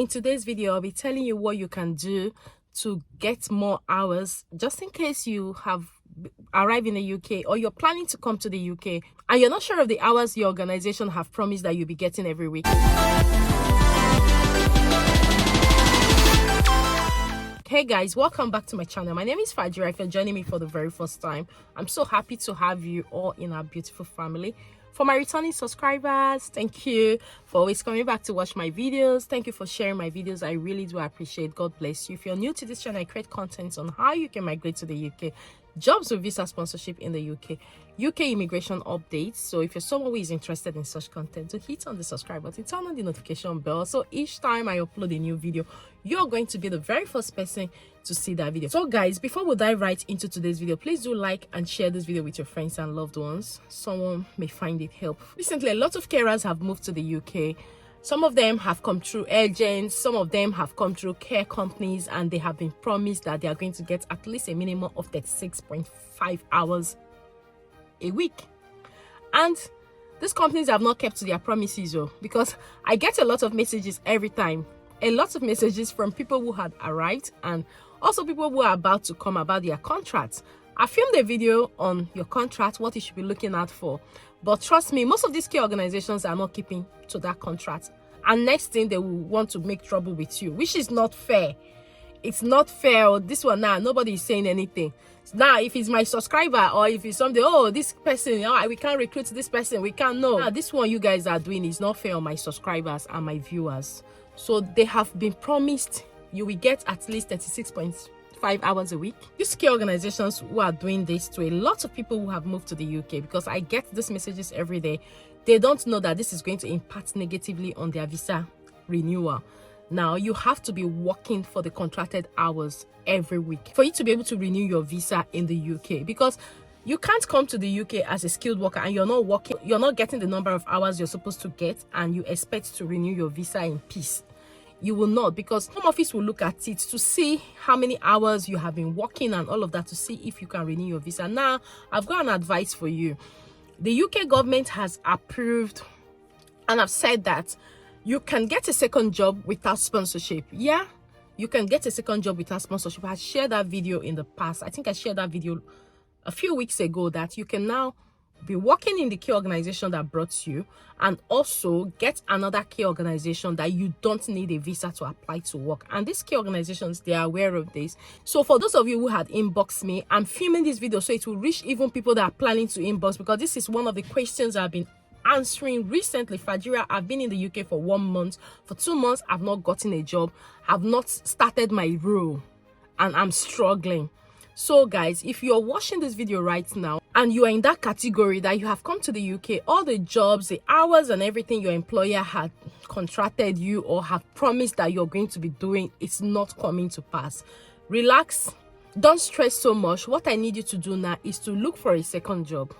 In today's video, I'll be telling you what you can do to get more hours, just in case you have arrived in the UK or you're planning to come to the UK and you're not sure of the hours your organization have promised that you'll be getting every week. Hey guys, welcome back to my channel. My name is Fajira. If you're joining me for the very first time, I'm so happy to have you all in our beautiful family. For my returning subscribers, thank you for always coming back to watch my videos. Thank you for sharing my videos. I really do appreciate. God bless you. If you're new to this channel, I create content on how you can migrate to the UK, jobs with visa sponsorship in the UK immigration updates. So if you're someone who is interested in such content, to hit on the subscribe button, turn on the notification bell, so each time I upload a new video, you're going to be the very first person to see that video. So guys, before we dive right into today's video, please do like and share this video with your friends and loved ones. Someone may find it helpful. Recently, a lot of carers have moved to the UK. Some of them have come through agents, some of them have come through care companies, and they have been promised that they are going to get at least a minimum of 36.5 hours a week. And these companies have not kept to their promises, because I get a lot of messages every time. A lot of messages from people who had arrived and also people who are about to come about their contracts. I filmed a video on your contract, what you should be looking out for. But trust me, most of these key organizations are not keeping to that contract. And next thing, they will want to make trouble with you, which is not fair. It's not fair. This one now, nobody is saying anything. Now, if it's my subscriber or if it's something, oh, this person, oh, we can't recruit this person, we can't know. Now, this one you guys are doing is not fair on my subscribers and my viewers. So they have been promised you will get at least 36.5 hours a week. These key organizations who are doing this to a lot of people who have moved to the UK, because I get these messages every day, they don't know that this is going to impact negatively on their visa renewal. Now, you have to be working for the contracted hours every week for you to be able to renew your visa in the UK, because you can't come to the UK as a skilled worker and you're not working, you're not getting the number of hours you're supposed to get, and you expect to renew your visa in peace. You will not, because Home Office will look at it to see how many hours you have been working and all of that to see if you can renew your visa. Now, I've got an advice for you. The UK government has approved and have said that you can get a second job without sponsorship. Yeah, you can get a second job without sponsorship. I shared that video in the past. I think I shared that video a few weeks ago, that you can now be working in the key organization that brought you and also get another key organization that you don't need a visa to apply to work. And these key organizations, they are aware of this. So for those of you who had inboxed me, I'm filming this video so it will reach even people that are planning to inbox, because this is one of the questions I've been answering recently. Fajira, I've been in the UK for 1 month. For 2 months, I've not gotten a job. I've not started my role and I'm struggling. So guys, if you're watching this video right now and you are in that category that you have come to the UK, all the jobs, the hours and everything your employer had contracted you or have promised that you're going to be doing, it's not coming to pass. Relax, don't stress so much. What I need you to do now is to look for a second job.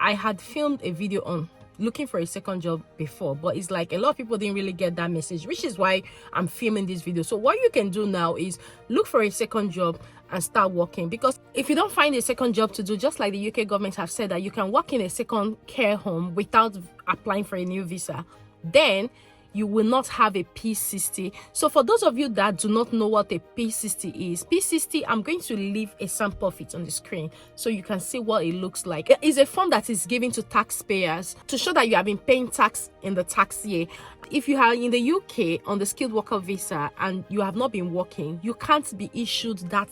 I had filmed a video on looking for a second job before, but it's like a lot of people didn't really get that message, which is why I'm filming this video. So what you can do now is look for a second job and start working, because if you don't find a second job to do, just like the UK government have said that you can work in a second care home without applying for a new visa, then you will not have a P60. So for those of you that do not know what a P60 is, P60, I'm going to leave a sample of it on the screen so you can see what it looks like. It is a form that is given to taxpayers to show that you have been paying tax in the tax year. If you are in the UK on the skilled worker visa and you have not been working, you can't be issued that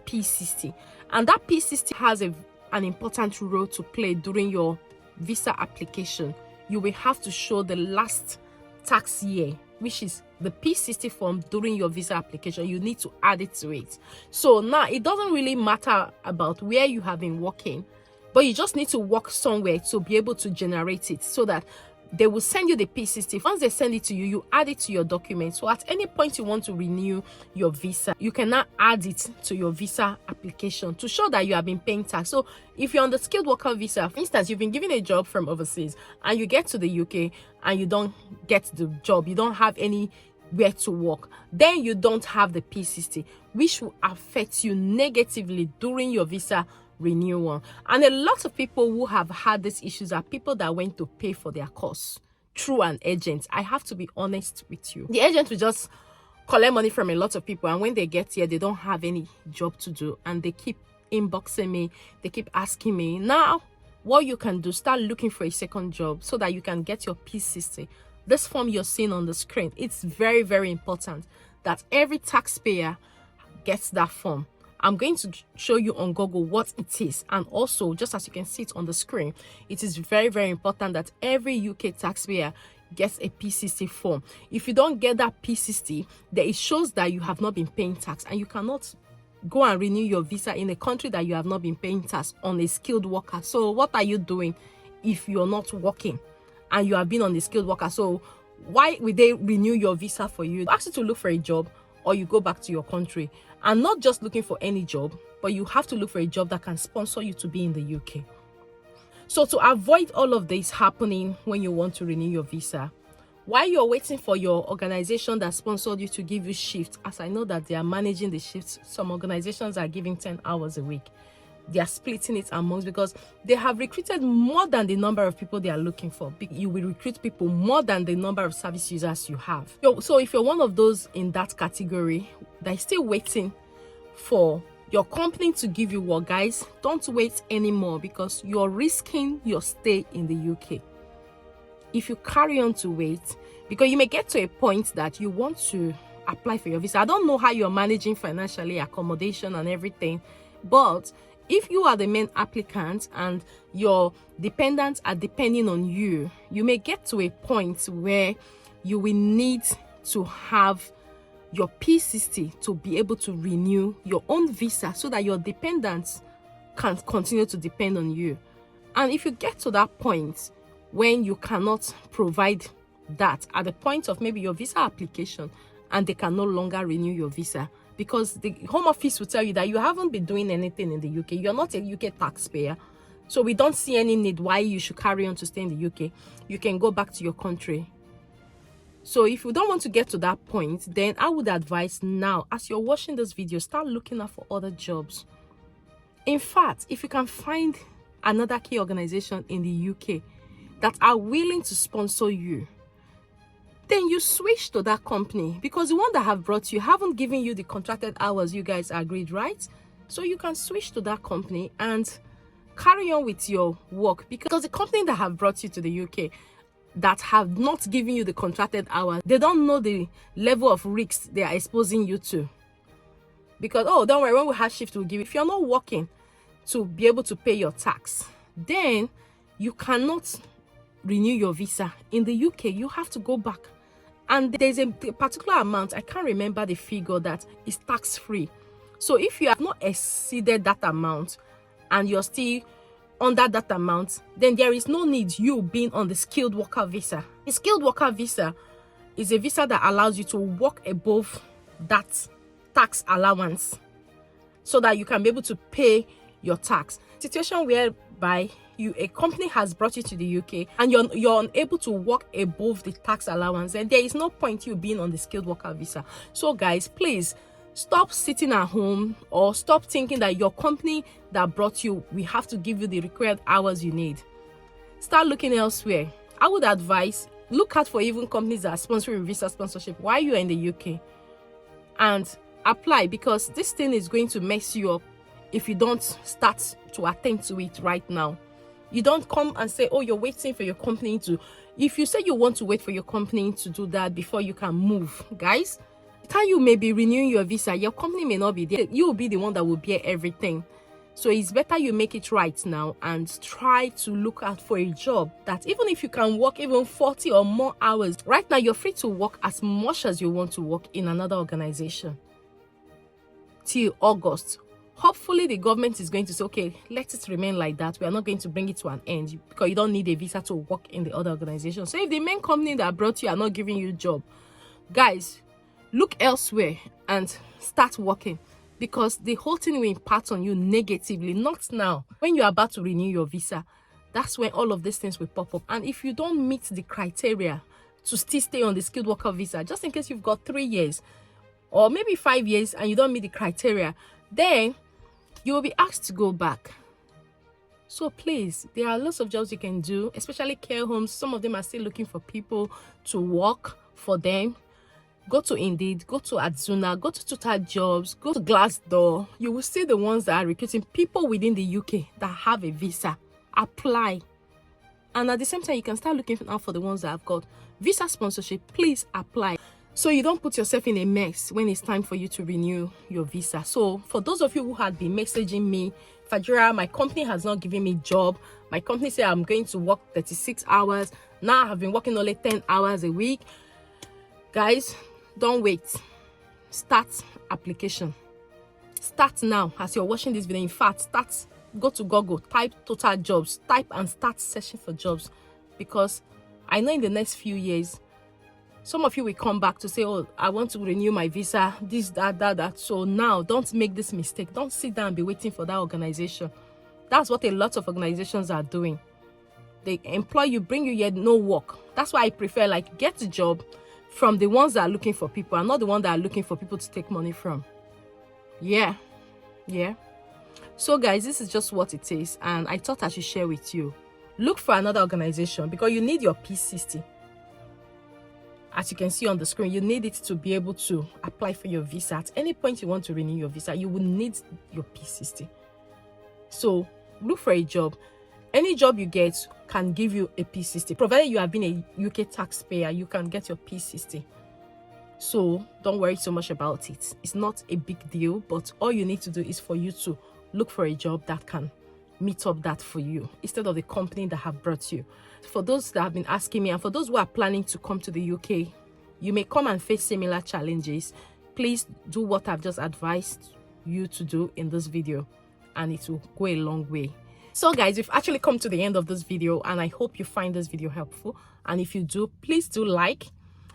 P60. And that P60 has an important role to play during your visa application. You will have to show the last tax year, which is the P60 form during your visa application. You need to add it to it. So now it doesn't really matter about where you have been working, but you just need to work somewhere to be able to generate it, so that they will send you the P60. Once they send it to you, you add it to your document. So at any point you want to renew your visa, you can now add it to your visa application to show that you have been paying tax. So if you're on the skilled worker visa, for instance, you've been given a job from overseas and you get to the UK and you don't get the job, you don't have anywhere to work, then you don't have the P60, which will affect you negatively during your visa renewal. And a lot of people who have had these issues are people that went to pay for their course. through an agent. I have to be honest with you. The agent will just collect money from a lot of people, and when they get here, they don't have any job to do, and they keep inboxing me, they keep asking me. Now what you can do, start looking for a second job so that you can get your P60. This form you're seeing on the screen, it's very, very important that every taxpayer gets that form. I'm going to show you on Google what it is, and also just as you can see it on the screen, it is very, very important that every UK taxpayer gets a P60 form. If you don't get that P60, then it shows that you have not been paying tax, and you cannot go and renew your visa in a country that you have not been paying tax on a skilled worker. So what are you doing if you're not working and you have been on a skilled worker? So why would they renew your visa for you? Ask you to look for a job, or you go back to your country, and not just looking for any job, but you have to look for a job that can sponsor you to be in the UK. So to avoid all of this happening when you want to renew your visa, while you're waiting for your organization that sponsored you to give you shifts, as I know that they are managing the shifts, some organizations are giving 10 hours a week. They are splitting it amongst, because they have recruited more than the number of people they are looking for. You will recruit people more than the number of service users you have. So if you're one of those in that category that is still waiting for your company to give you work, guys, don't wait anymore, because you're risking your stay in the UK. If you carry on to wait, because you may get to a point that you want to apply for your visa. I don't know how you're managing financially, accommodation and everything, but if you are the main applicant and your dependents are depending on you, you may get to a point where you will need to have your P60 to be able to renew your own visa so that your dependents can continue to depend on you. And if you get to that point when you cannot provide that at the point of maybe your visa application, and they can no longer renew your visa, because the Home Office will tell you that you haven't been doing anything in the UK, you're not a UK taxpayer, so we don't see any need why you should carry on to stay in the UK. You can go back to your country. So if you don't want to get to that point, then I would advise now, as you're watching this video, start looking out for other jobs. In fact, if you can find another key organization in the UK that are willing to sponsor you, then you switch to that company, because the one that have brought you haven't given you the contracted hours you guys agreed, right? So you can switch to that company and carry on with your work, because the company that have brought you to the UK that have not given you the contracted hours, they don't know the level of risks they are exposing you to. Because, oh, don't worry, when we have shift, we'll give you. If you're not working to be able to pay your tax, then you cannot renew your visa in the UK. You have to go back, and there's a particular amount, I can't remember the figure, that is tax-free. So if you have not exceeded that amount and you're still under that amount, then there is no need you being on the skilled worker visa. The skilled worker visa is a visa that allows you to work above that tax allowance so that you can be able to pay your tax. Situation whereby a company has brought you to the UK and you're unable to work above the tax allowance, and there is no point you being on the skilled worker visa. So guys, please stop sitting at home, or stop thinking that your company that brought you, we have to give you the required hours you need. Start looking elsewhere. I would advise, look out for even companies that are sponsoring visa sponsorship while you're in the UK, and apply, because this thing is going to mess you up if you don't start to attend to it right now. You don't come and say, oh, you're waiting for your company to, if you say you want to wait for your company to do that before you can move, guys, the time you may be renewing your visa, your company may not be there. You will be the one that will bear everything. So it's better you make it right now and try to look out for a job that, even if you can work even 40 or more hours, right now you're free to work as much as you want to work in another organization till August. Hopefully the government is going to say, okay, let it remain like that. We are not going to bring it to an end, because you don't need a visa to work in the other organization. So if the main company that brought you are not giving you a job, guys, look elsewhere and start working, because the whole thing will impact on you negatively. Not now. When you're about to renew your visa, that's when all of these things will pop up. And if you don't meet the criteria to still stay on the skilled worker visa, just in case you've got 3 years or maybe 5 years and you don't meet the criteria, then you will be asked to go back. So please, there are lots of jobs you can do, especially care homes. Some of them are still looking for people to work for them. Go to Indeed, go to Adzuna, go to Total Jobs, go to Glassdoor. You will see the ones that are recruiting people within the UK that have a visa. Apply. And at the same time, you can start looking out for the ones that have got visa sponsorship. Please apply, so you don't put yourself in a mess when it's time for you to renew your visa. So for those of you who had been messaging me, Fajira, my company has not given me job. My company said I'm going to work 36 hours. Now I have been working only 10 hours a week. Guys, don't wait. Start application. Start now as you're watching this video. In fact, start. Go to Google, type Total Jobs, type and start searching for jobs, because I know in the next few years, some of you will come back to say, oh, I want to renew my visa, this, that. So now, don't make this mistake. Don't sit down and be waiting for that organization. That's what a lot of organizations are doing. They employ you, bring you yet no work. That's why I prefer, like, get a job from the ones that are looking for people and not the ones that are looking for people to take money from. Yeah. So guys, this is just what it is, and I thought I should share with you. Look for another organization, because you need your P60. As you can see on the screen, you need it to be able to apply for your visa. At any point you want to renew your visa, you will need your P60. So look for a job. Any job you get can give you a P60. Provided you have been a UK taxpayer, you can get your P60. So don't worry so much about it. It's not a big deal, but all you need to do is for you to look for a job that can meet up that for you, instead of the company that have brought you. For those that have been asking me, and for those who are planning to come to the UK, you may come and face similar challenges. Please do what I've just advised you to do in this video, and it will go a long way. So guys, we've actually come to the end of this video, and I hope you find this video helpful. And if you do, please do like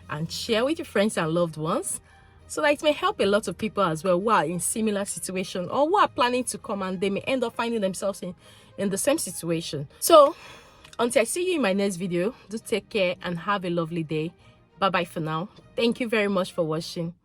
and share with your friends and loved ones, so that it may help a lot of people as well who are in similar situation, or who are planning to come and they may end up finding themselves in the same situation. So until I see you in my next video, do take care and have a lovely day. Bye bye for now. Thank you very much for watching.